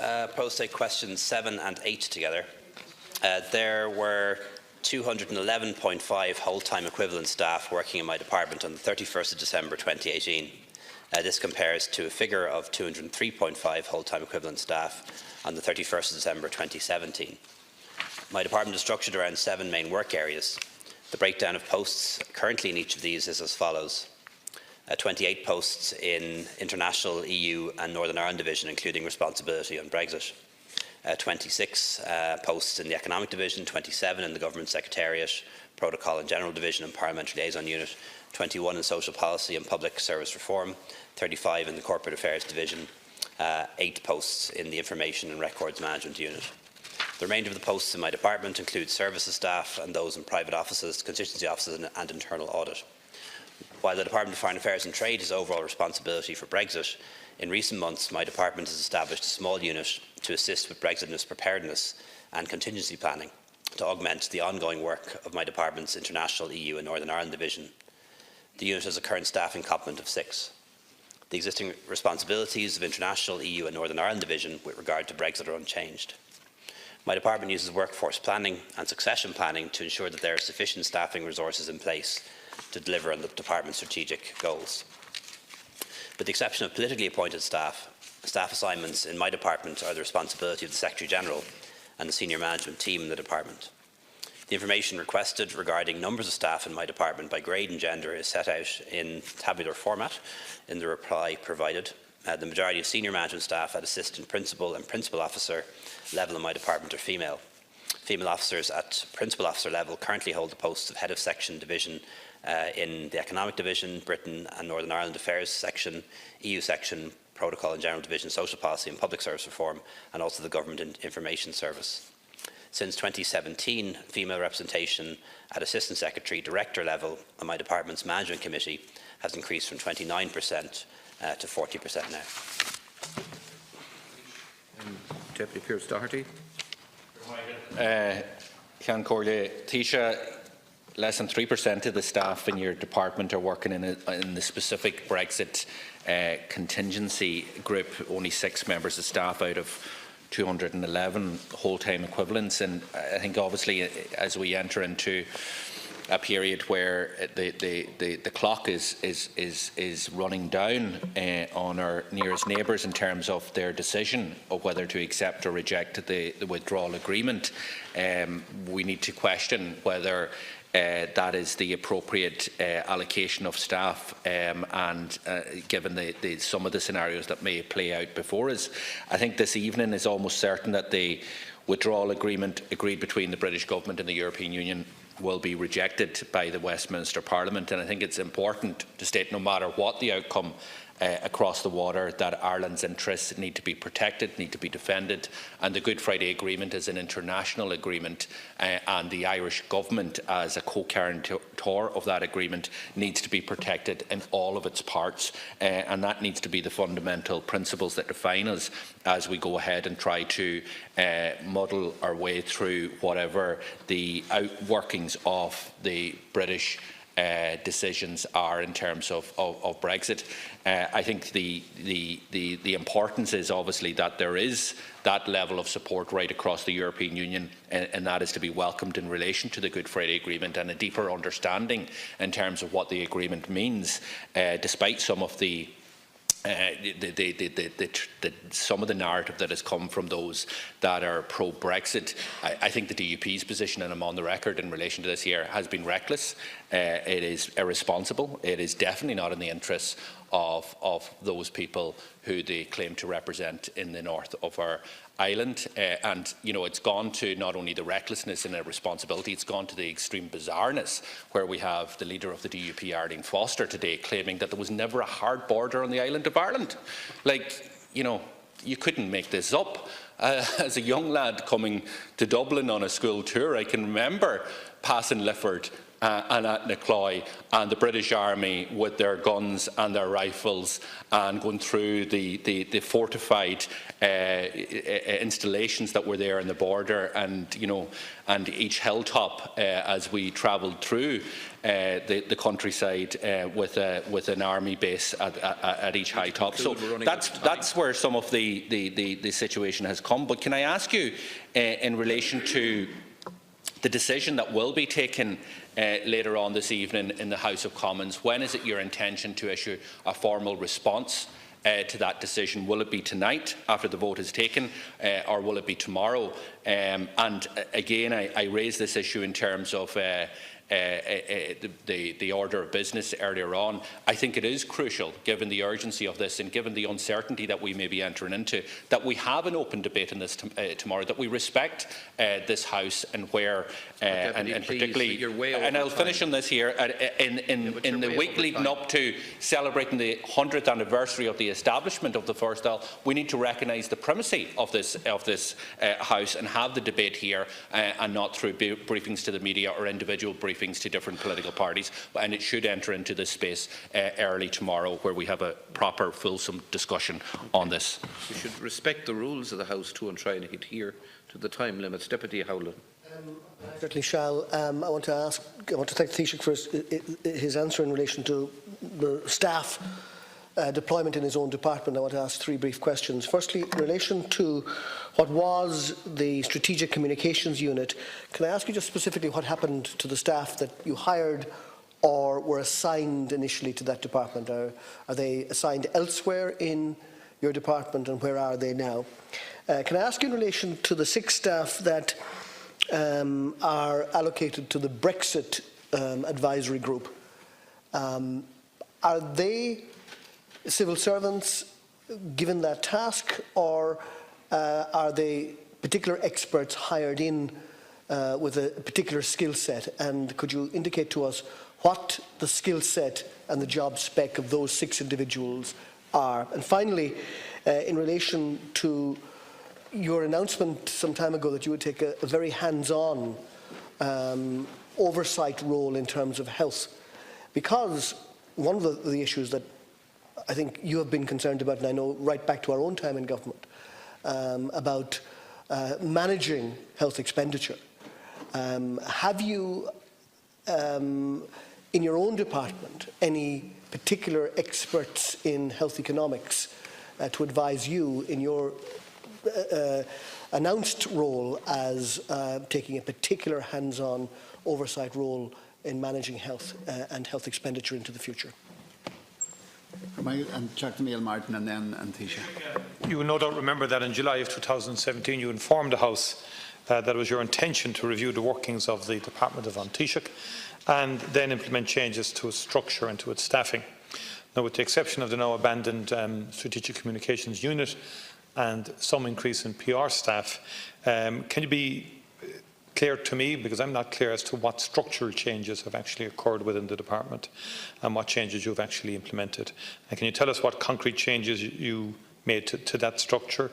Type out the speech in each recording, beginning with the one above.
propose to take questions 7 and 8 together. There were 211.5 whole-time equivalent staff working in my department on the 31st of December 2018. This compares to a figure of 203.5 whole-time equivalent staff on the 31st of December 2017. My department is structured around 7 main work areas. The breakdown of posts currently in each of these is as follows. 28 posts in International, EU and Northern Ireland Division, including responsibility on Brexit. 26 posts in the Economic Division, 27 in the Government Secretariat, Protocol and General Division and Parliamentary Liaison Unit, 21 in Social Policy and Public Service Reform, 35 in the Corporate Affairs Division, 8 posts in the Information and Records Management Unit. The remainder of the posts in my department include services staff and those in private offices, constituency offices and internal audit. While the Department of Foreign Affairs and Trade has overall responsibility for Brexit, in recent months my department has established a small unit to assist with Brexit preparedness and contingency planning to augment the ongoing work of my department's International, EU and Northern Ireland Division. The unit has a current staffing complement of 6. The existing responsibilities of International, EU and Northern Ireland Division with regard to Brexit are unchanged. My department uses workforce planning and succession planning to ensure that there are sufficient staffing resources in place to deliver on the department's strategic goals. With the exception of politically appointed staff assignments in my department are the responsibility of the Secretary-General and the senior management team in the department. The information requested regarding numbers of staff in my department by grade and gender is set out in tabular format in the reply provided. The majority of senior management staff at assistant principal and principal officer level in my department are female. Female officers at principal officer level currently hold the posts of head of section division in the Economic Division, Britain and Northern Ireland Affairs section, EU section, Protocol and General Division, Social Policy and Public Service Reform, and also the Government Information Service. Since 2017, female representation at Assistant Secretary Director level on my department's Management Committee has increased from 29% to 40% now. Deputy Pearse Doherty. Ceann Comhairle, Taoiseach, less than 3% of the staff in your department are working in the specific Brexit contingency group, only 6 members of staff out of 211 whole-time equivalents. And I think obviously as we enter into a period where the clock is running down on our nearest neighbours in terms of their decision of whether to accept or reject the withdrawal agreement, we need to question whether that is the appropriate allocation of staff and given some of the scenarios that may play out before us. I think this evening is almost certain that the withdrawal agreement agreed between the British Government and the European Union will be rejected by the Westminster Parliament, and I think it's important to state, no matter what the outcome across the water, that Ireland's interests need to be protected, need to be defended, and the Good Friday Agreement is an international agreement, and the Irish Government, as a co-guarantor of that agreement, needs to be protected in all of its parts, and that needs to be the fundamental principles that define us as we go ahead and try to muddle our way through whatever the outworkings of the British decisions are in terms of Brexit. I think the importance is obviously that there is that level of support right across the European Union, and that is to be welcomed in relation to the Good Friday Agreement and a deeper understanding in terms of what the agreement means, despite some of the some of the narrative that has come from those that are pro-Brexit. I think the DUP's position, and I'm on the record in relation to this here, has been reckless. It is irresponsible. It is definitely not in the interests of those people who they claim to represent in the north of our island. And, you know, it's gone to not only the recklessness and irresponsibility, it's gone to the extreme bizarreness, where we have the leader of the DUP, Arlene Foster, today claiming that there was never a hard border on the island of Ireland. Like, you know, you couldn't make this up. As a young lad coming to Dublin on a school tour, I can remember passing Lifford and at Nicloy, and the British Army with their guns and their rifles, and going through the fortified installations that were there on the border, and and each hilltop as we travelled through the countryside with an army base at each high top. So that's where some of the situation has come. But can I ask you, in relation to the decision that will be taken later on this evening in the House of Commons, when is it your intention to issue a formal response to that decision? Will it be tonight after the vote is taken, or will it be tomorrow? And again, I raise this issue in terms of the order of business earlier on. I think it is crucial, given the urgency of this and given the uncertainty that we may be entering into, that we have an open debate on this tomorrow, that we respect this House and where, and particularly, and I'll finish on this here, in the week leading up to celebrating the 100th anniversary of the establishment of the First Dáil, we need to recognise the primacy of this House and have the debate here, and not through briefings to the media or individual briefings to different political parties, and it should enter into this space early tomorrow, where we have a proper, fulsome discussion on this. We should respect the rules of the House too and try and adhere to the time limits. Deputy Howlin. Certainly shall. I want to thank the Taoiseach for his answer in relation to the staff deployment in his own department. I want to ask three brief questions. Firstly, in relation to what was the Strategic Communications Unit, can I ask you just specifically what happened to the staff that you hired or were assigned initially to that department? Are they assigned elsewhere in your department, and where are they now? Can I ask you in relation to the 6 staff that are allocated to the Brexit advisory group, are they civil servants given that task, or are they particular experts hired in with a particular skill set? And could you indicate to us what the skill set and the job spec of those 6 individuals are? And finally, in relation to your announcement some time ago that you would take a very hands-on oversight role in terms of health, because one of the issues that I think you have been concerned about, and I know right back to our own time in government, about managing health expenditure. Have you, in your own department, any particular experts in health economics to advise you in your announced role as taking a particular hands-on oversight role in managing health and health expenditure into the future? And Chuck Micheál Martin and then Taoiseach. You will no doubt remember that in July of 2017 you informed the House that it was your intention to review the workings of the Department of Taoiseach and then implement changes to its structure and to its staffing. Now, with the exception of the now abandoned Strategic Communications Unit and some increase in PR staff, can you be clear to me, because I'm not clear as to what structural changes have actually occurred within the department and what changes you've actually implemented? And can you tell us what concrete changes you made to that structure,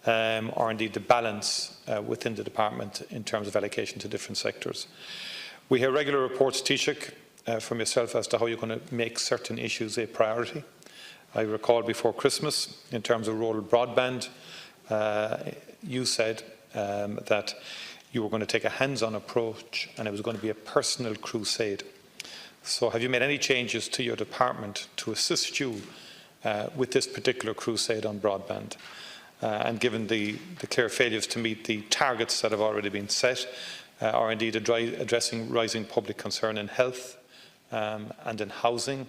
or indeed the balance within the department in terms of allocation to different sectors? We hear regular reports, Taoiseach, from yourself as to how you're going to make certain issues a priority. I recall before Christmas, in terms of rural broadband, you said that you were going to take a hands-on approach and it was going to be a personal crusade. So have you made any changes to your department to assist you with this particular crusade on broadband? And given the clear failures to meet the targets that have already been set, or indeed addressing rising public concern in health and in housing,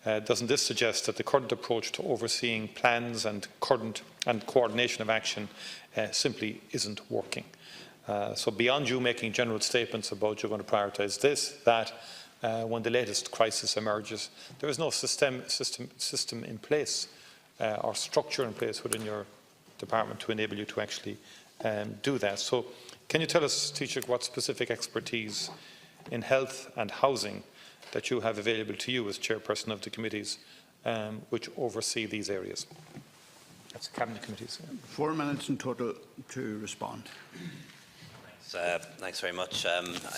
doesn't this suggest that the current approach to overseeing plans and coordination of action simply isn't working? So beyond you making general statements about you're going to prioritise this, that, when the latest crisis emerges, there is no system in place or structure in place within your department to enable you to actually do that. So can you tell us, Taoiseach, what specific expertise in health and housing that you have available to you as chairperson of the committees which oversee these areas? That's the cabinet committees. Yeah. 4 minutes in total to respond. Thanks very much.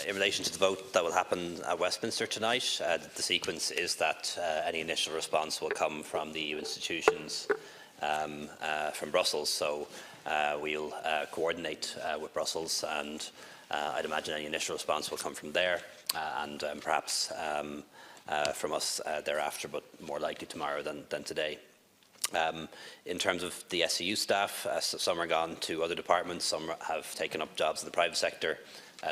In relation to the vote that will happen at Westminster tonight, the sequence is that any initial response will come from the EU institutions from Brussels. So we'll coordinate with Brussels, and I'd imagine any initial response will come from there, and perhaps from us thereafter, but more likely tomorrow than today. In terms of the SEU staff, some are gone to other departments, some have taken up jobs in the private sector,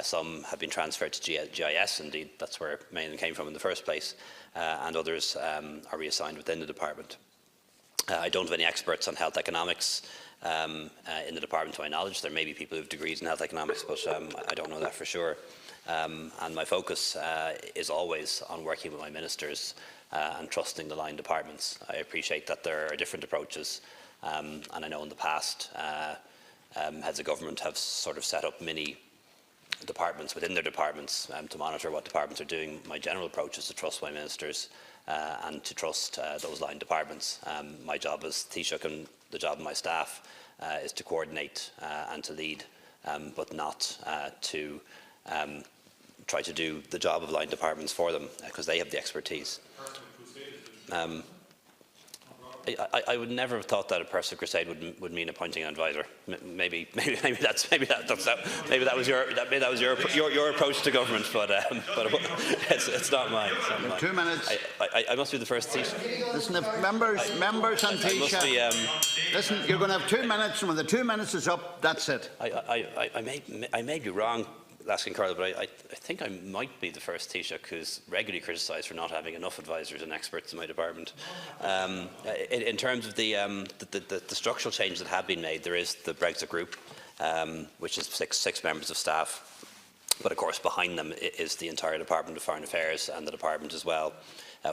some have been transferred to GIS, indeed that's where many of them came from in the first place, and others are reassigned within the department. I don't have any experts on health economics in the department to my knowledge. There may be people who have degrees in health economics, but I don't know that for sure. And my focus is always on working with my ministers and trusting the line departments. I appreciate that there are different approaches, and I know in the past heads of government have sort of set up mini departments within their departments to monitor what departments are doing. My general approach is to trust my ministers and to trust those line departments. My job as Taoiseach and the job of my staff is to coordinate and to lead, but not to try to do the job of line departments for them, because they have the expertise. I would never have thought that a Pearse crusade would mean appointing an advisor. Maybe that was your approach to government, but it's not mine. It's not mine. 2 minutes. I must be the first Taoiseach. Listen, if members and Taoiseach, listen, you're going to have 2 minutes, and when the 2 minutes is up, that's it. I may be wrong, asking Carl, but I think I might be the first Taoiseach who's regularly criticised for not having enough advisors and experts in my department. In terms of the structural changes that have been made, there is the Brexit group, which is six members of staff, but of course behind them is the entire Department of Foreign Affairs and the department as well.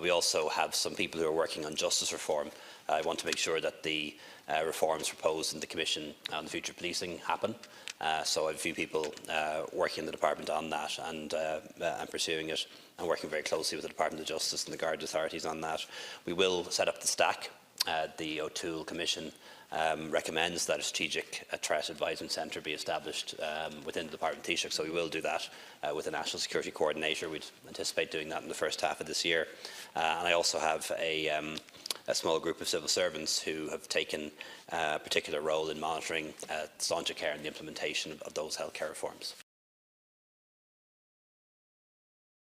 We also have some people who are working on justice reform. I want to make sure that the reforms proposed in the Commission on the Future of Policing happen. So I have a few people working in the department on that and pursuing it, and working very closely with the Department of Justice and the Guard authorities on that. We will set up the stack. The O'Toole Commission recommends that a strategic threat advisement centre be established within the Department of Taoiseach, so we will do that with a National Security Coordinator. We'd anticipate doing that in the first half of this year. And I also have a small group of civil servants who have taken a particular role in monitoring Sláinte care and the implementation of those healthcare reforms.